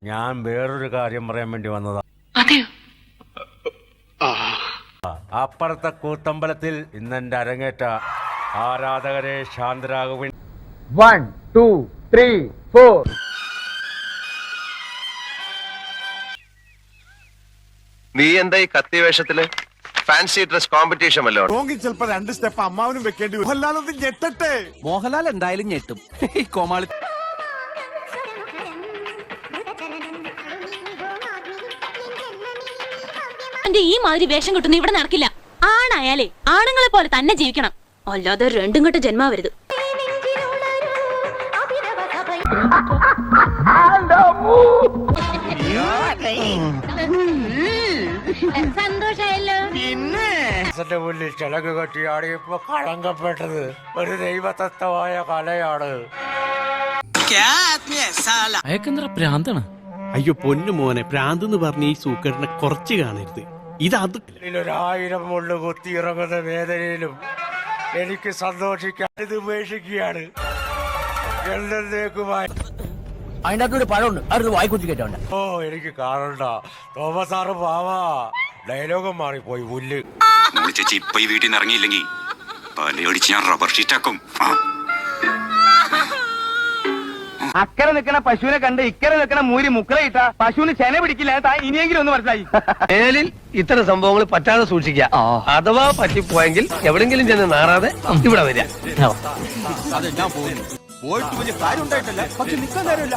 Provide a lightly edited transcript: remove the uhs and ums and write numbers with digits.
ഞാൻ വേറൊരു കാര്യം പറയാൻ വേണ്ടി വന്നതാ. അപ്പുറത്തെ കൂത്തമ്പലത്തിൽ ഇന്നെന്റെ അരങ്ങേറ്റ ആരാധകരെ ശാന്തരാഘവൻ 1 2 3 4. നീ എന്താ ഈ കത്തി വേഷത്തില്? ഫാൻസി ഡ്രസ് കോമ്പറ്റീഷൻ വല്ലോ? ചിലപ്പോ 2 സ്റ്റെപ്പ് അമ്മാവനും വെക്കേണ്ടി വരും. മോഹൻലാൽ ഞെട്ടട്ടെ. മോഹൻലാൽ എന്തായാലും ഞെട്ടും. കോമാളി ഈ മാതിരി വേഷം കിട്ടുന്ന ഇവിടെ നടക്കില്ല. ആണായാലേ ആണുങ്ങളെ പോലെ തന്നെ ജീവിക്കണം, അല്ലാതെ രണ്ടും കെട്ട ജന്മാവരുത്. സന്തോഷായല്ലോ. പിന്നെ മുന്നിൽ ചിലക് കെട്ടിയാടിയപ്പോ കളങ്കപ്പെട്ടത് ഒരു ദൈവതത്വമായ കലയാണ്. അയക്കെന്തറ പ്രാന്താണ്. അയ്യോ പൊന്നു മോനെ, പ്രാന്തെന്ന് പറഞ്ഞ ഈ സൂക്കറിനെ കുറച്ച് കാണരുത്. ഇത് 1000 മുള്ളു കുത്തിയിറങ്ങുന്ന വേദനയിലും എനിക്ക് സന്തോഷിക്കാൻ ഇത് ഉപേക്ഷിക്കുകയാണ് എന്നേക്കുമായി. അതിനകത്തൊരു പഴമുണ്ട്, അതൊരു വായിക്കുത്തി കേട്ടോണ്ട്. ഓ എനിക്ക് കാണണ്ട, തോമസ് സാറ് പാവാ, ഡയലോഗം മാറിപ്പോയി. പുല്ല് ചേച്ചി ഇപ്പൊ ഈ വീട്ടിൽ നിന്ന് ഇറങ്ങിയില്ലെങ്കിൽ പലയടിച്ച് ഞാൻ റബ്ബർ ഷീറ്റാക്കും. അക്കരെ നിൽക്കണ പശുവിനെ കണ്ട് ഇക്കരെ നിൽക്കണ മൂരി മുക്കറയിട്ട പശുവിന് ചെന പിടിക്കില്ല. ഇനിയെങ്കിലും ഒന്ന് മനസ്സിലായി. മേലിൽ ഇത്തരം സംഭവങ്ങൾ പറ്റാതെ സൂക്ഷിക്കുക. അഥവാ പറ്റിപ്പോയെങ്കിൽ എവിടെങ്കിലും ചെന്ന് നാറാതെ ഇവിടെ വരിക. പോയിട്ട് വലിയ കാര്യം ഉണ്ടായിട്ടല്ല, പക്ഷെ നിൽക്കാൻ നേരമില്ല.